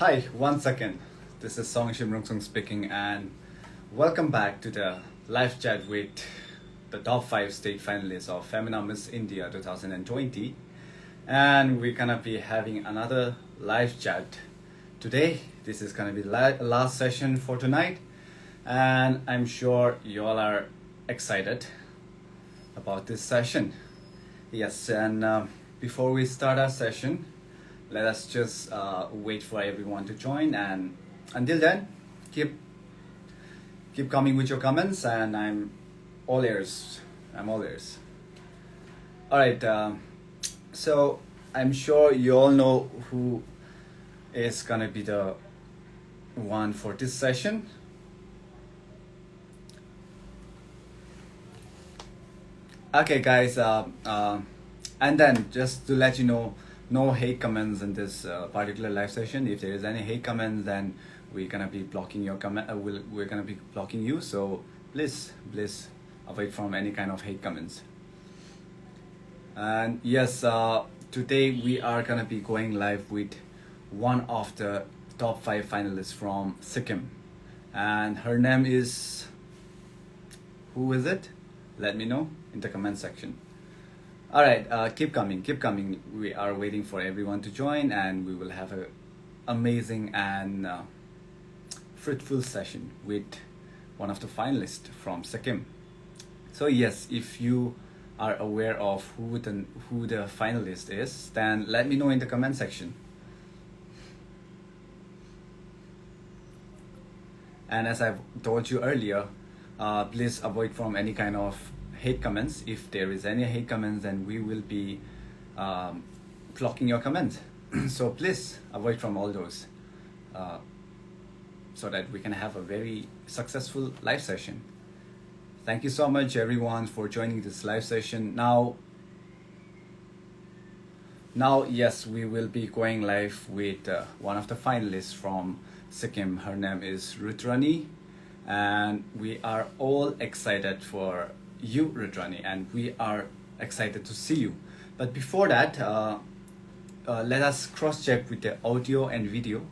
Hi, once again. This is Song Shimrung Sung speaking, and welcome back to the live chat with the top 5 state finalists of Femina Miss India 2020. And we're gonna be having another live chat today. This is gonna be the last session for tonight, and I'm sure you all are excited about this session. Yes, and before we start our session, let us just wait for everyone to join, and until then, keep coming with your comments, and I'm all ears. All right, so I'm sure you all know who is gonna be the one for this session. Okay, guys, and then just to let you know, no hate comments in this particular live session. If there is any hate comments, then we're gonna be blocking your comment. We're gonna be blocking you. So please avoid from any kind of hate comments. And yes, today we are gonna be going live with one of the top 5 finalists from Sikkim, and her name is. Who is it? Let me know in the comment section. All right, keep coming. We are waiting for everyone to join, and we will have an amazing and fruitful session with one of the finalists from Sikkim. So yes, if you are aware of who the finalist is, then let me know in the comment section. And as I've told you earlier, please avoid from any kind of hate comments. If there is any hate comments, then we will be blocking your comments. So please avoid from all those, so that we can have a very successful live session. Thank you so much everyone for joining this live session. Now yes, we will be going live with one of the finalists from Sikkim. Her name is Rudrani, and we are all excited for you, Rudrani, and we are excited to see you. But before that, let us cross-check with the audio and video.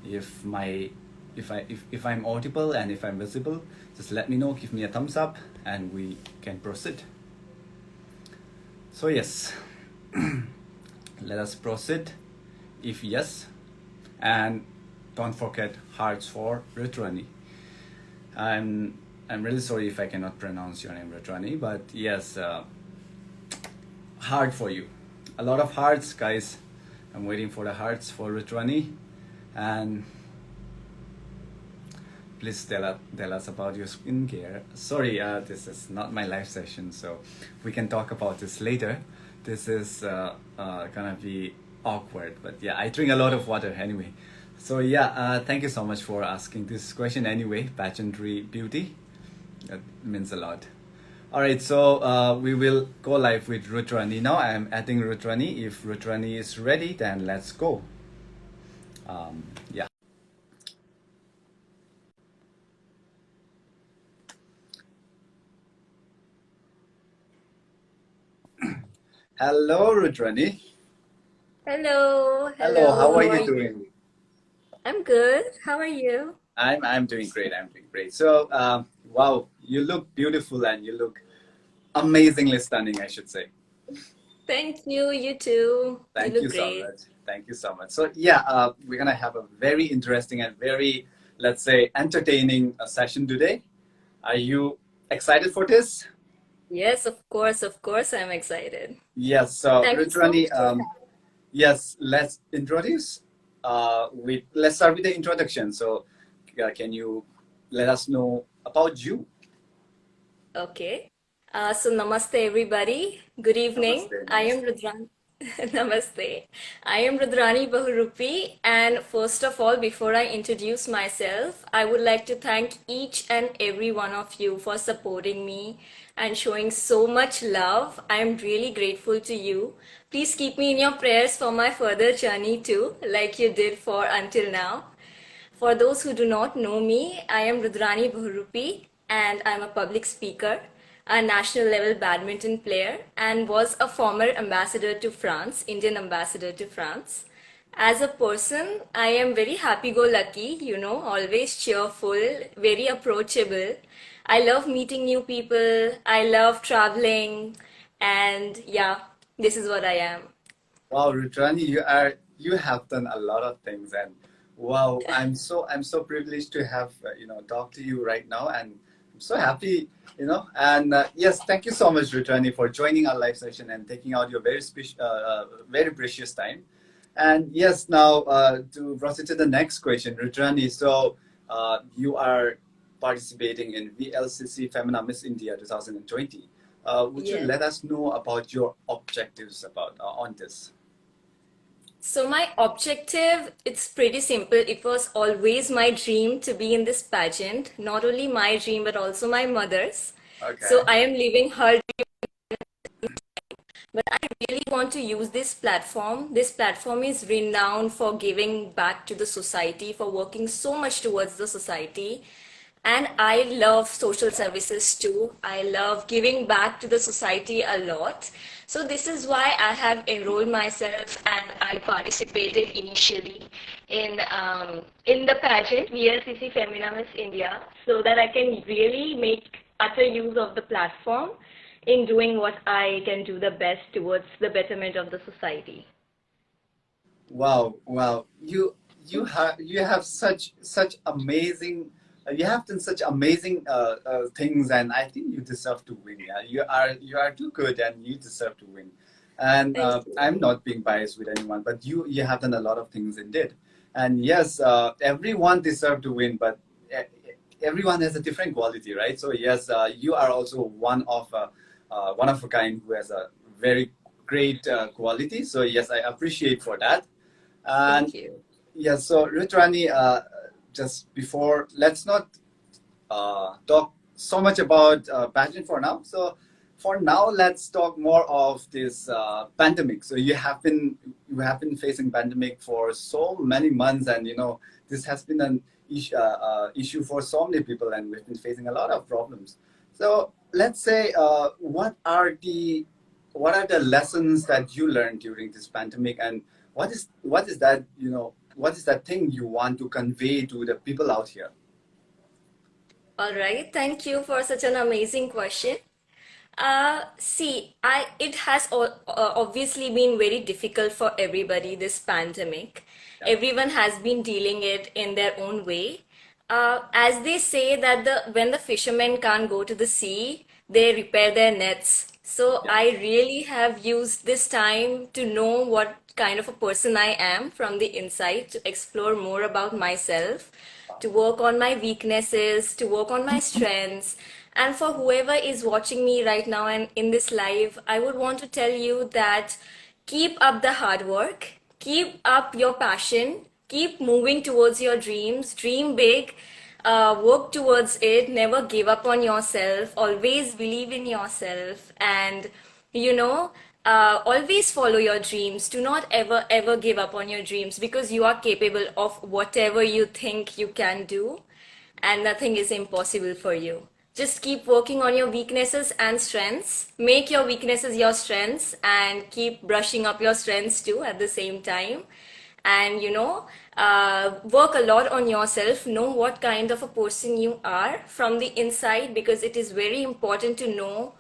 If I'm audible and if I'm visible, just let me know. Give me a thumbs up, and we can proceed. So yes, let us proceed. If yes, and don't forget hearts for Rudrani. I'm really sorry if I cannot pronounce your name, Rudrani, but yes, heart for you. A lot of hearts, guys. I'm waiting for the hearts for Rudrani, and please tell us about your skincare. Sorry, this is not my live session, so we can talk about this later. This is gonna be awkward, but yeah, I drink a lot of water anyway. So yeah, thank you so much for asking this question anyway. Pageantry beauty, that means a lot. All right, so we will go live with Rudrani now. I am adding Rudrani. If Rudrani is ready, then let's go. Yeah. Hello, Rudrani. Hello, Hello, how are How are you you? doing? I'm good. How are you? I'm doing great. I'm doing great. So, wow, you look beautiful and you look amazingly stunning, I should say. Thank you. You too. You Thank look you so great. much. Thank you so much. So, yeah, we're gonna have a very interesting and very, let's say, entertaining session today. Are you excited for this? Yes, of course, I'm excited. Yes. So, Thank you so Rudrani, much for having. yes, let's introduce. Let's start with the introduction. So, can you let us know about you? Okay. So namaste everybody. Good evening. Namaste. I am Namaste. Rudrani. Namaste. I am Rudrani Bahurupi, and first of all, before I introduce myself, I would like to thank each and every one of you for supporting me and showing so much love. I am really grateful to you. Please keep me in your prayers for my further journey too, like you did for until now. For those who do not know me, I am Rudrani Bahurupi, and I'm a public speaker, a national level badminton player, and was a former ambassador to France, Indian ambassador to France. As a person, I am very happy-go-lucky, always cheerful, very approachable. I love meeting new people. I love traveling. And yeah, this is what I am. Wow, Rudrani, you have done a lot of things, and wow, I'm so privileged to have talk to you right now, and I'm so happy, And yes, thank you so much, Rudrani, for joining our live session and taking out your very precious time. And yes, now to proceed to the next question, Rudrani. So you are participating in VLCC Femina Miss India 2020. Would you Yes. let us know about your objectives about on this? So my objective, it's pretty simple. It was always my dream to be in this pageant. Not only my dream, but also my mother's. So Okay. I am living her. But I really want to use this platform. This platform is renowned for giving back to the society, for working so much towards the society. And I love social services too. I love giving back to the society a lot. So this is why I have enrolled myself and I participated initially in the pageant VLCC Femina Miss India so that I can really make utter use of the platform in doing what I can do the best towards the betterment of the society. Wow, wow. You have such amazing you have done such amazing things, and I think you deserve to win. Yeah, you are too good, and you deserve to win. And Thank you. I'm not being biased with anyone, but you have done a lot of things indeed. And yes, everyone deserves to win, but e- everyone has a different quality, right? So yes, you are also one of a kind who has a very great quality. So yes, I appreciate for that. And Thank you. yeah, so Ritrani, just before, let's not talk so much about pageant for now. So for now, let's talk more of this pandemic. So you have been facing pandemic for so many months, and this has been an issue for so many people, and we've been facing a lot of problems. So let's say, what are the lessons that you learned during this pandemic, and what is that thing you want to convey to the people out here? All right. Thank you for such an amazing question. See, it has obviously been very difficult for everybody, this pandemic. Yeah. Everyone has been dealing it in their own way. As they say that when the fishermen can't go to the sea, they repair their nets. So Yeah. I really have used this time to know what kind of a person I am from the inside, to explore more about myself, to work on my weaknesses, to work on my strengths. And for whoever is watching me right now and in this live, I would want to tell you that keep up the hard work, keep up your passion, keep moving towards your dreams, dream big, work towards it, never give up on yourself, always believe in yourself, and you know, always follow your dreams. Do not ever, ever give up on your dreams because you are capable of whatever you think you can do, and nothing is impossible for you. Just keep working on your weaknesses and strengths. Make your weaknesses your strengths and keep brushing up your strengths too at the same time. And work a lot on yourself. Know what kind of a person you are from the inside, because it is very important to know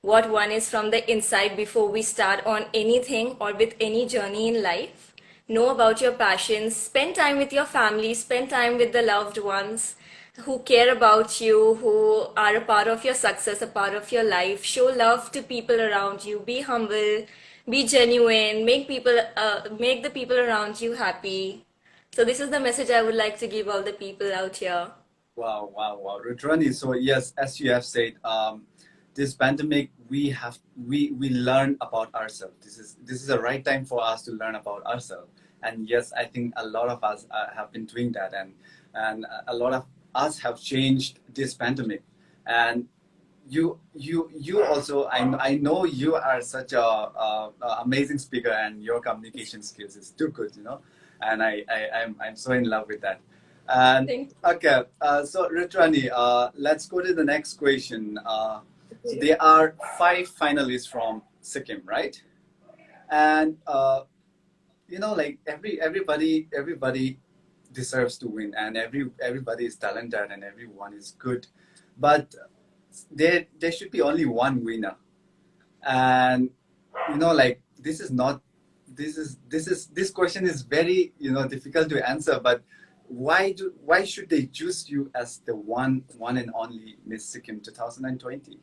what one is from the inside before we start on anything or with any journey in life. Know about your passions, spend time with your family, spend time with the loved ones who care about you, who are a part of your success, a part of your life. Show love to people around you, be humble, be genuine, make the people around you happy. So this is the message I would like to give all the people out here. Wow, wow, wow, Rudrani. So yes, as you have said, this pandemic, we learn about ourselves. This is a right time for us to learn about ourselves. And yes, I think a lot of us have been doing that, and a lot of us have changed this pandemic. And you also, I know you are such a amazing speaker, and your communication skills is too good, and I'm so in love with that. And Thank okay, so Ritrani, let's go to the next question. So you. there are 5 finalists from Sikkim, right? And like everybody deserves to win, and everybody is talented and everyone is good, but there should be only one winner. And like this is not this question is very difficult to answer, but why should they choose you as the one and only Miss Sikkim 2020?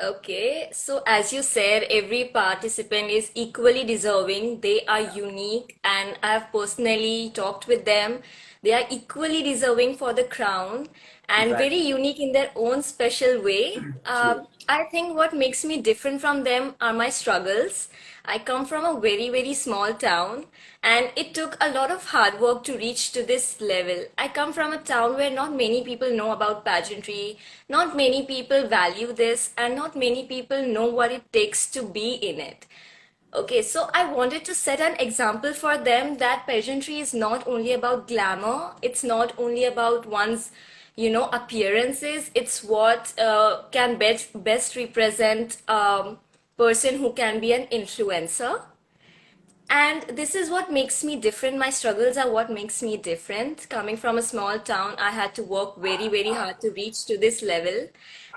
Okay, so as you said, every participant is equally deserving. They are unique, and I've personally talked with them. They are equally deserving for the crown and very Exactly. unique in their own special way. True. I think what makes me different from them are my struggles. I come from a very, very small town, and it took a lot of hard work to reach to this level. I come from a town where not many people know about pageantry, not many people value this, and not many people know what it takes to be in it. Okay, so I wanted to set an example for them that pageantry is not only about glamour, it's not only about one's, appearances, it's what can best represent person who can be an influencer. And this is what makes me different. My struggles are what makes me different. Coming from a small town, I had to work very, very hard to reach to this level.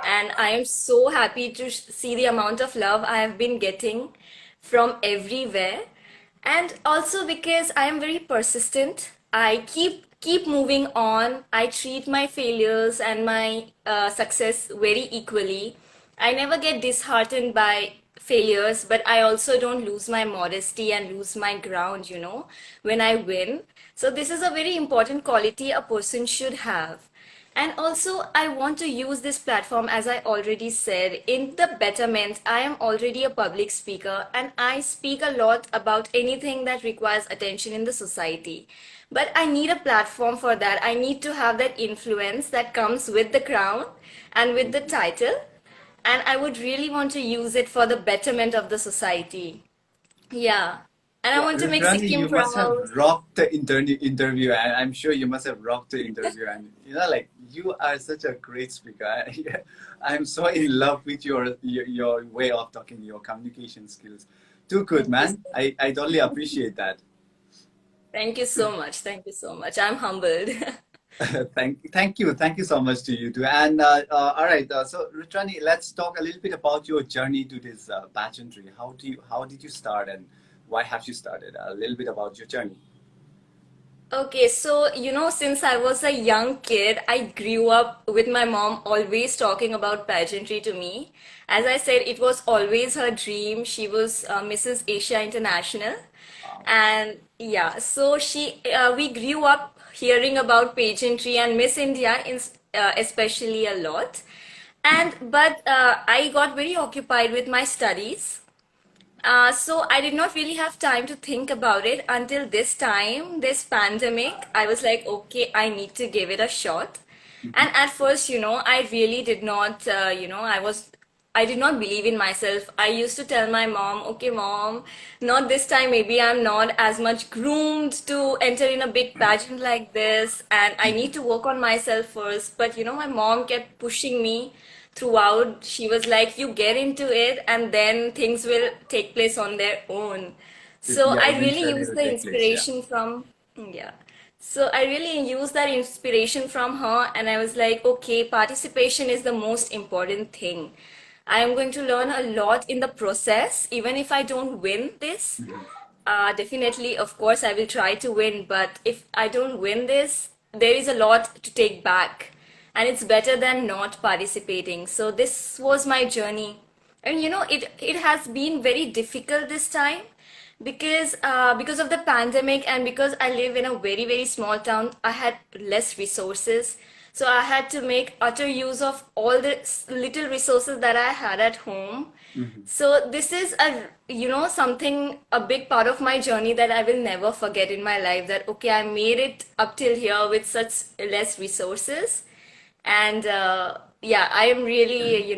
And I am so happy to see the amount of love I have been getting from everywhere. And also because I am very persistent, I keep moving on. I treat my failures and my success very equally. I never get disheartened by failures, but I also don't lose my modesty and lose my ground, when I win. So this is a very important quality a person should have. And also, I want to use this platform, as I already said, in the betterment. I am already a public speaker and I speak a lot about anything that requires attention in the society. But I need a platform for that. I need to have that influence that comes with the crown and with the title. And I would really want to use it for the betterment of the society. Yeah. And I Well, want to make Rani, Sikkim you must have proud. rocked the interview, and I'm sure you must have rocked the interview. And like you are such a great speaker. I'm so in love with your way of talking, your communication skills. Too good, Thank you. man. I totally appreciate that. Thank you so much. Thank you so much. I'm humbled. Thank you so much to you too. And all right, so Rutrani, let's talk a little bit about your journey to this pageantry. How did you start, and why have you started? A little bit about your journey. Okay, so since I was a young kid, I grew up with my mom always talking about pageantry to me. As I said, it was always her dream. She was Mrs. Asia International. And yeah, so we grew up hearing about pageantry and Miss India especially a lot. But I got very occupied with my studies. So I did not really have time to think about it until this time, this pandemic. I was like, okay, I need to give it a shot. And at first, I really did not, I did not believe in myself. I used to tell my mom, okay, mom, not this time. Maybe I'm not as much groomed to enter in a big pageant like this, and I need to work on myself first. But my mom kept pushing me throughout. She was like, you get into it and then things will take place on their own. So Yeah, I really eventually used it'll the take place. Yeah. inspiration from, yeah. So I really used that inspiration from her, and I was like, okay, participation is the most important thing. I am going to learn a lot in the process, even if I don't win this. Definitely, of course, I will try to win, but if I don't win this, there is a lot to take back, and it's better than not participating. So this was my journey, and it has been very difficult this time because of the pandemic and because I live in a very, very small town. I had less resources, so I had to make utter use of all the little resources that I had at home. Mhm. So this is something, a big part of my journey that I will never forget in my life, that okay, I made it up till here with such less resources. And yeah, I am really,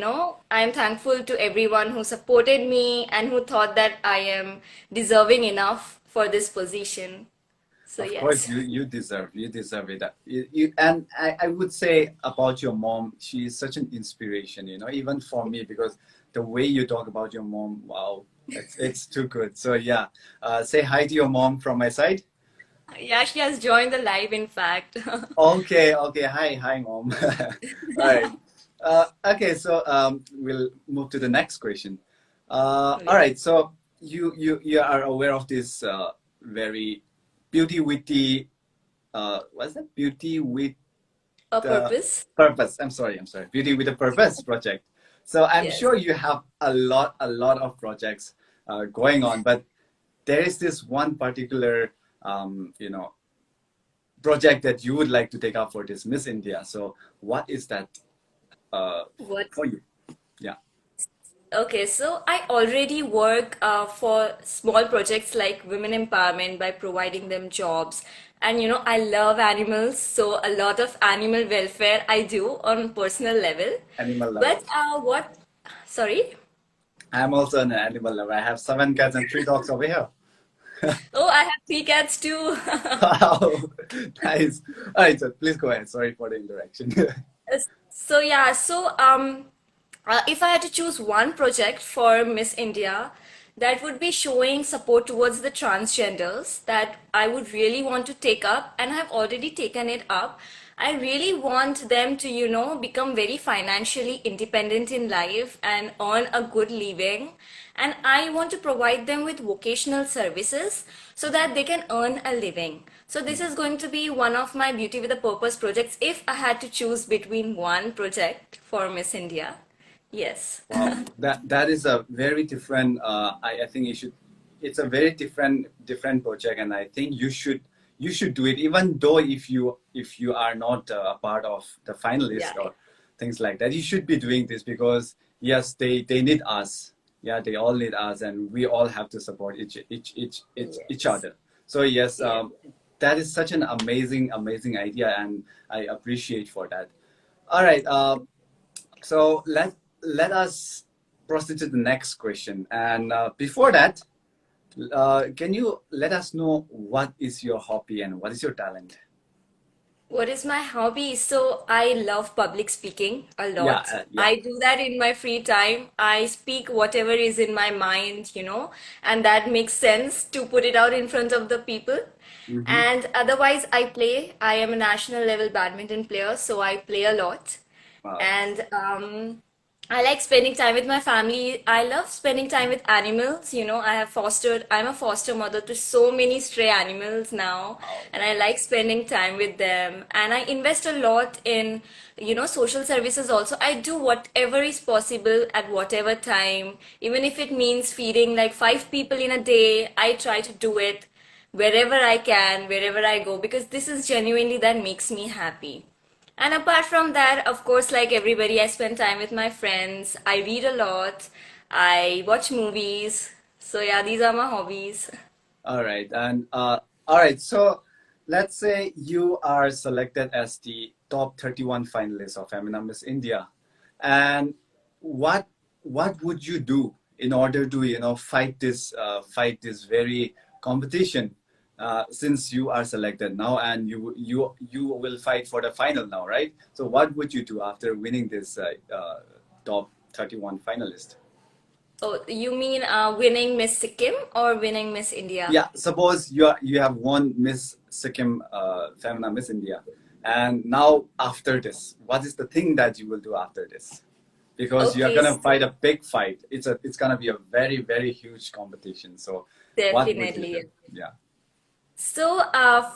I am thankful to everyone who supported me and who thought that I am deserving enough for this position. So Of course, yes. you deserve it. And I would say about your mom, she is such an inspiration. Even for me, because the way you talk about your mom, wow, it's too good. So yeah, say hi to your mom from my side. Yeah, she has joined the live, in fact. Okay, okay. Hi, hi, mom. All right. Okay, so we'll move to the next question. All right. So you are aware of this very beauty with the what's that? Beauty with A the purpose? purpose. I'm sorry. Beauty with a purpose project. So I'm Yes. sure you have a lot of projects going on, but there is this one particular you know project that you would like to take up for this Miss India. So what is that uh, What? for you? Yeah. Okay, so I already work for small projects like women empowerment by providing them jobs. And I love animals, so a lot of animal welfare I do on personal level. Animal lover. But sorry? I'm also an animal lover. I have 7 cats and 3 dogs over here. Oh, I have three cats too. Wow, nice. All right, so please go ahead. Sorry for the interaction. So yeah, if I had to choose one project for Miss India, that would be showing support towards the transgenders that I would really want to take up, and I've already taken it up. I really want them to, become very financially independent in life and earn a good living. And I want to provide them with vocational services so that they can earn a living. So this is going to be one of my Beauty with a Purpose projects if I had to choose between one project for Miss India. Yes. Wow, that is a very different. I think you should. It's a very different project, and I think you should do it. Even though if you are not a part of the Yeah. finalist or things like that, you should be doing this because yes, they need us. Yeah, they all need us, and we all have to support each Yes. other. So yes, Yeah. that is such an amazing idea, and I appreciate for that. All right. So let us proceed to the next question. And before that, can you let us know what is your hobby and what is your talent? What is my hobby? So I love public speaking a Yeah, lot. yeah. I do that in my free time. I speak whatever is in my mind, and that makes sense to put it out in front of the people. Mm-hmm. And otherwise, I play. I am a national level badminton player, so I play a lot. Wow. And I like spending time with my family. I love spending time with animals. I'm a foster mother to so many stray animals now, Wow. and I like spending time with them. And I invest a lot in, social services also. I do whatever is possible at whatever time, even if it means feeding like 5 people in a day, I try to do it wherever I can, wherever I go, because this is genuinely that makes me happy. And apart from that, of course, like everybody, I spend time with my friends. I read a lot. I watch movies. So yeah, these are my hobbies. All right. And all right. So let's say you are selected as the top 31 finalists of Femina Miss India. And what what would you do in order to fight this very competition since you are selected now and you will fight for the final now, right? So what would you do after winning this top 31 finalist? Oh, you mean winning Miss Sikkim or winning Miss India? Yeah, suppose you have won Miss Sikkim Femina Miss India, and now after this, what is the thing that you will do after this? Because you are Okay, gonna so fight a big fight. It's gonna be a very huge competition. So what would you do? definitely. Yeah. So,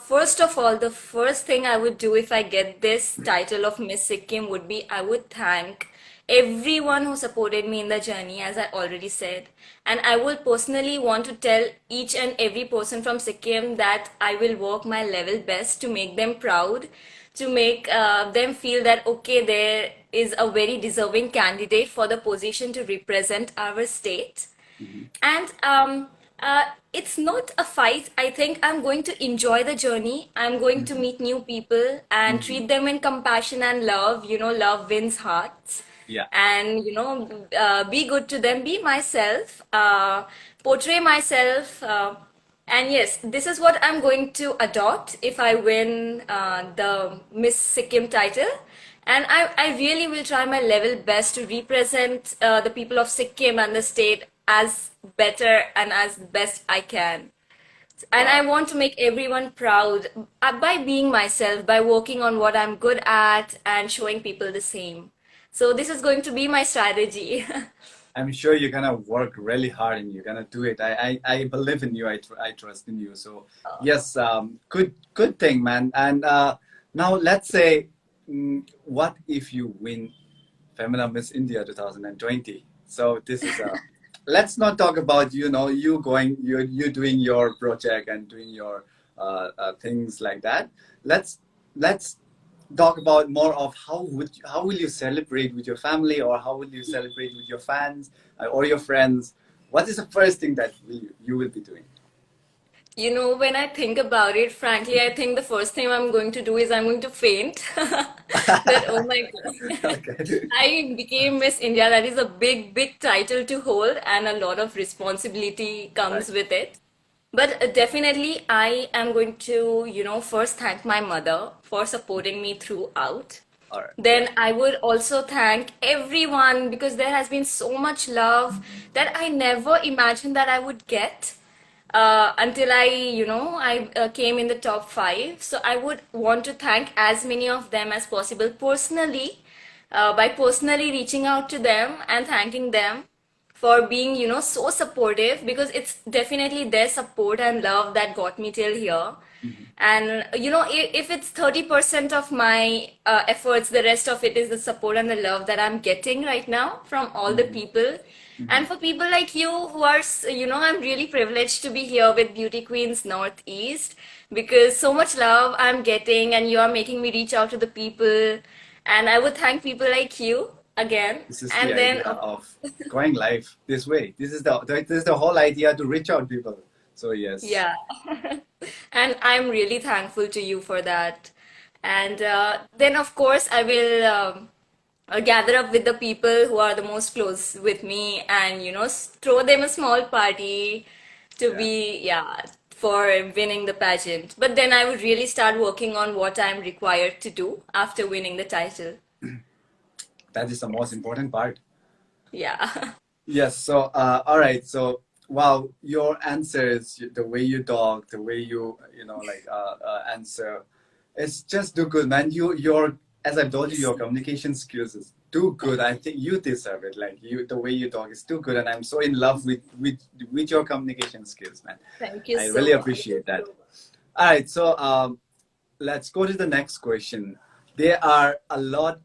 first of all, the first thing I would do if I get this title of Miss Sikkim would be I would thank everyone who supported me in the journey, as I already said. And I will personally want to tell each and every person from Sikkim that I will work my level best to make them proud, to make them feel that, okay, there is a very deserving candidate for the position to represent our state. Mhm. And it's not a fight. I think I'm going to enjoy the journey. I'm going to Mhm. meet new people and Mhm. treat them in compassion and love. Love wins hearts. Yeah. And, be good to them, be myself, portray myself. And yes, this is what I'm going to adopt if I win the Miss Sikkim title. And I really will try my level best to represent the people of Sikkim and the state as better and as best I can. And I Wow. want to make everyone proud by being myself, by working on what I'm good at and showing people the same. So this is going to be my strategy. I'm sure you're gonna work really hard and you're gonna do it. I believe in you. I trust in you. So yes, good thing, man. And now let's say, what if you win Femina Miss India 2020? So this is a. Let's not talk about you going you doing your project and doing your things like that. Let's talk about more of how will you celebrate with your family, or how will you celebrate with your fans or your friends? What is the first thing that you will be doing? You know, when I think about it, frankly, I think the first thing I'm going to do is I'm going to faint. That, oh my God. Okay. I became Miss India. That is a big, big title to hold, and a lot of responsibility Right. comes with it. But definitely, I am going to, first thank my mother for supporting me throughout. All right. Then I would also thank everyone because there has been so much love that I never imagined that I would get until I came in the top five. So I would want to thank as many of them as possible personally, by personally reaching out to them and thanking them for being, so supportive, because it's definitely their support and love that got me till here. Mhm. And if it's 30% of my efforts, the rest of it is the support and the love that I'm getting right now from all the Mhm. people. Mhm. And for people like you who are, I'm really privileged to be here with Beauty Queens Northeast, because so much love I'm getting, and you are making me reach out to the people. And I would thank people like you again. This is the And then, idea of going live this way. This is the whole idea, to reach out people. So yes. yeah. And I'm really thankful to you for that. And then, of course, I will gather up with the people who are the most close with me, and, throw them a small party to Yeah. be, yeah, for winning the pageant. But then I would really start working on what I'm required to do after winning the title. That is the most Yes. important part. Yeah. Yes. So, all right. So, wow, your answers, the way you talk, the way answer, it's just too good, man. As I told you, your communication skills is too good. I think you deserve it. Like the way you talk is too good, and I'm so in love with your communication skills, man. Thank you I really so much. appreciate that. All right. So, let's go to the next question. There are a lot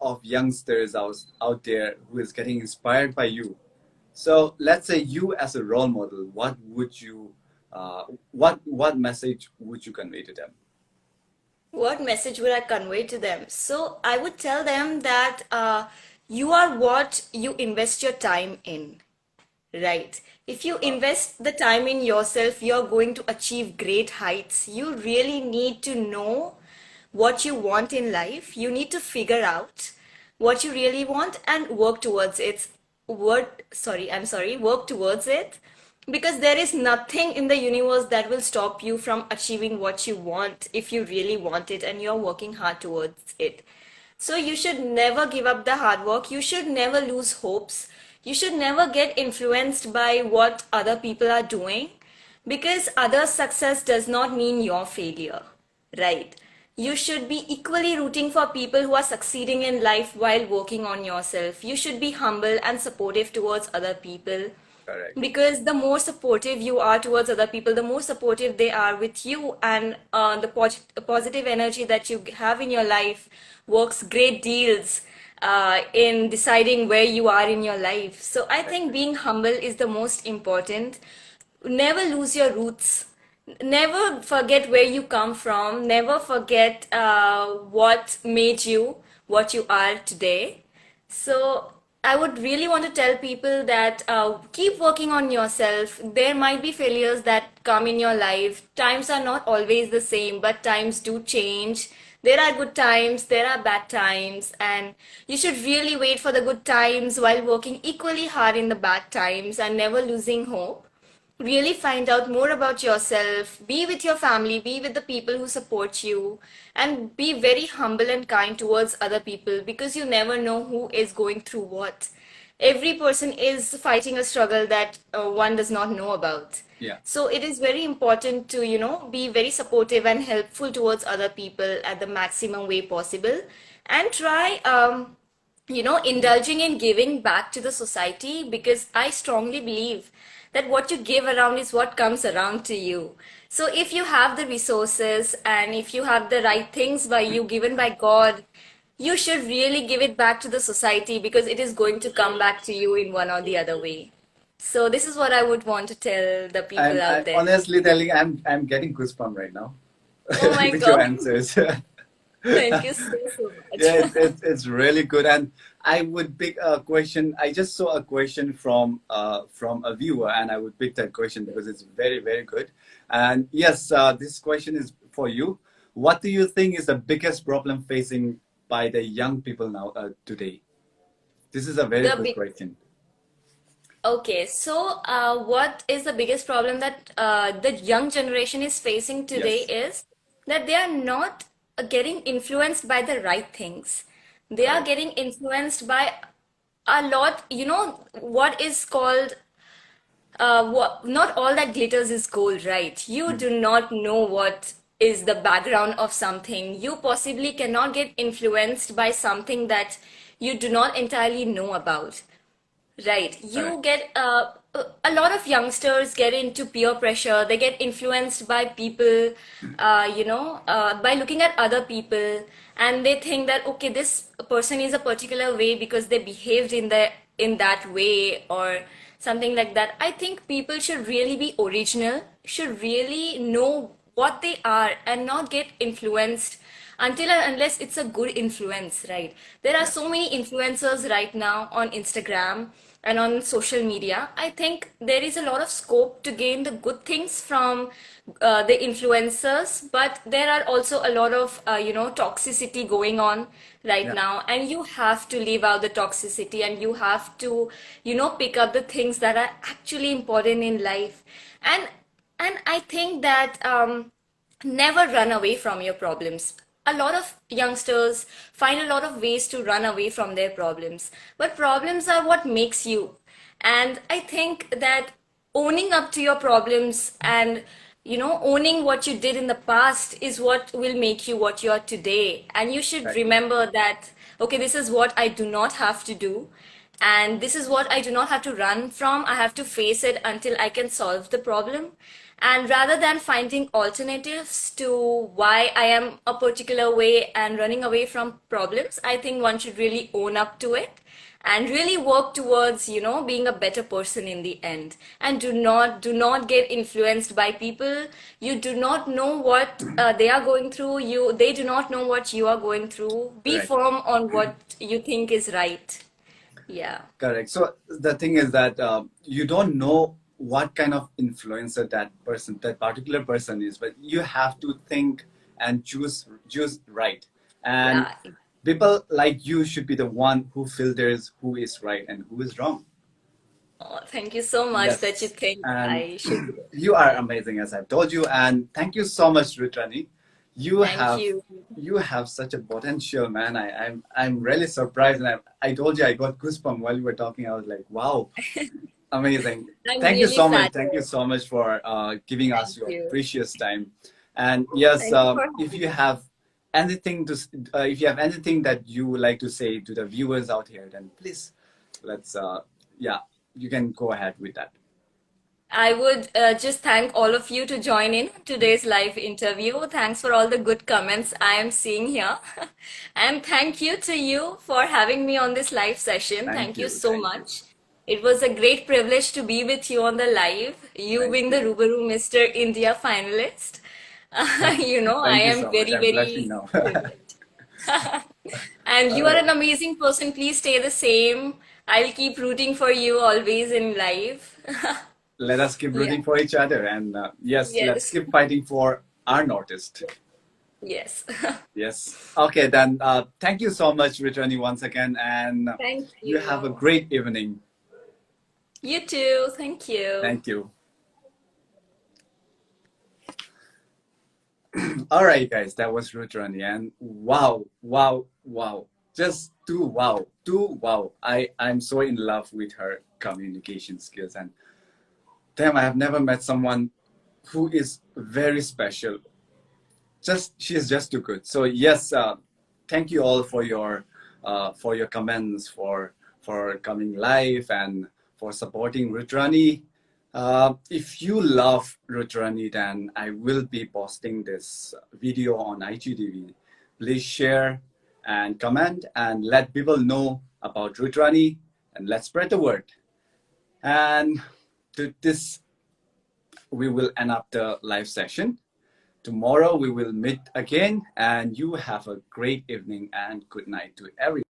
of youngsters out there who is getting inspired by you. So let's say you as a role model, what message would you convey to them? What message would I convey to them? So I would tell them that you are what you invest your time in, right? If you Wow. invest the time in yourself, you're going to achieve great heights. You really need to know what you want in life. You need to figure out what you really want and work towards it. Work towards it, because there is nothing in the universe that will stop you from achieving what you want if you really want it and you're working hard towards it. So you should never give up the hard work. You should never lose hopes. You should never get influenced by what other people are doing, because others' success does not mean your failure, right? You should be equally rooting for people who are succeeding in life while working on yourself. You should be humble and supportive towards other people, Correct. because the more supportive you are towards other people, the more supportive they are with you, and the positive energy that you have in your life works great deals in deciding where you are in your life. So I I think agree. being humble is the most important. Never lose your roots. Never forget where you come from. Never forget what made you what you are today. So I would really want to tell people that keep working on yourself. There might be failures that come in your life. Times are not always the same, but times do change. There are good times, there are bad times, and you should really wait for the good times while working equally hard in the bad times and never losing hope. really find out more about yourself, be with your family, be with the people who support you, and be very humble and kind towards other people because you never know who is going through what. Every person is fighting a struggle that one does not know about. Yeah. So it is very important to, be very supportive and helpful towards other people at the maximum way possible, and try indulging in giving back to the society, because I strongly believe that what you give around is what comes around to you. So if you have the resources and if you have the right things by you given by God, you should really give it back to the society, because it is going to come back to you in one or the other way. So this is what I would want to tell the people I'm out there. honestly telling, I'm getting goosebumps right now Oh my with your God. answers. Thank you so, so much. Yeah, it's really good. And I would pick a question. I just saw a question from a viewer, and I would pick that question because it's very, very good. And yes, this question is for you. What do you think is the biggest problem facing by the young people now today? This is a very The good big question. Okay, so what is the biggest problem that the young generation is facing today Yes, is that they are not getting influenced by the right things. They are correct. getting influenced by a lot, what is called not all that glitters is gold, right? You Mm, do not know what is the background of something. You possibly cannot get influenced by something that you do not entirely know about. Right. correct. You get a lot of youngsters get into peer pressure. They get influenced by people, by looking at other people, and they think that okay, this person is a particular way because they behaved in that way or something like that. I think people should really be original, should really know what they are, and not get influenced until and unless it's a good influence, right? There are Yeah, so many influencers right now on Instagram and on social media. I think there is a lot of scope to gain the good things from the influencers, but there are also a lot of toxicity going on right yeah, now, and you have to leave out the toxicity, and you have to pick up the things that are actually important in life. And and I think that never run away from your problems. A lot of youngsters find a lot of ways to run away from their problems, but problems are what makes you. And I think that owning up to your problems and owning what you did in the past is what will make you what you are today. And you should right, remember that okay, this is what I do not have to do, and this is what I do not have to run from. I have to face it until I can solve the problem. And rather than finding alternatives to why I am a particular way and running away from problems, I think one should really own up to it and really work towards, being a better person in the end. And do not get influenced by people. You do not know what they are going through. They do not know what you are going through. Be right. firm on what you think is right. Yeah. Correct. So the thing is that you don't know what kind of influencer that particular person is, but you have to think and choose right. And Yeah. people like you should be the one who filters who is right and who is wrong. Oh, thank you so much that you Yes, think and I should do it. you are amazing, as I've told you. And thank you so much, Ritrani. You Thank have you. you have such a potential, man. I'm really surprised, and I told you I got goosebumps while you were talking. I was like, wow, amazing. I'm Thank you really so much. Thank you flattered. so much for giving us Thank your you. precious time. And yes, Thank you for if having you me. have anything if you have anything that you would like to say to the viewers out here, then please let's yeah, you can go ahead with that. I would just thank all of you to join in today's live interview. Thanks for all the good comments I am seeing here. And thank you to you for having me on this live session. Thank Thank you you. so Thank you. much. It was a great privilege to be with you on the live. You Thank being the you. Rubaru Mr. India finalist. I Thank you am so much. very, I'm blushing very now. privileged. And All you are right. an amazing person. Please stay the same. I'll keep rooting for you always in life. Let us keep Yeah. rooting for each other. And yes, let's Yes. keep fighting for our Northeast. Yes. Yes. Okay, then thank you so much, Returning, once again. And Thank you have a you. great evening. You too. Thank you. Thank you. All right, guys, that was Rudrani, and wow, wow, wow, just two wow. I'm so in love with her communication skills, and damn, I have never met someone who is very special. Just she is just too good. So yes, thank you all for your comments, for coming live, and for supporting Rudrani. If you love Rudrani, then I will be posting this video on IGTV. Please share and comment and let people know about Rudrani, and let's spread the word. And to this, we will end up the live session. Tomorrow we will meet again, and you have a great evening and good night to everyone.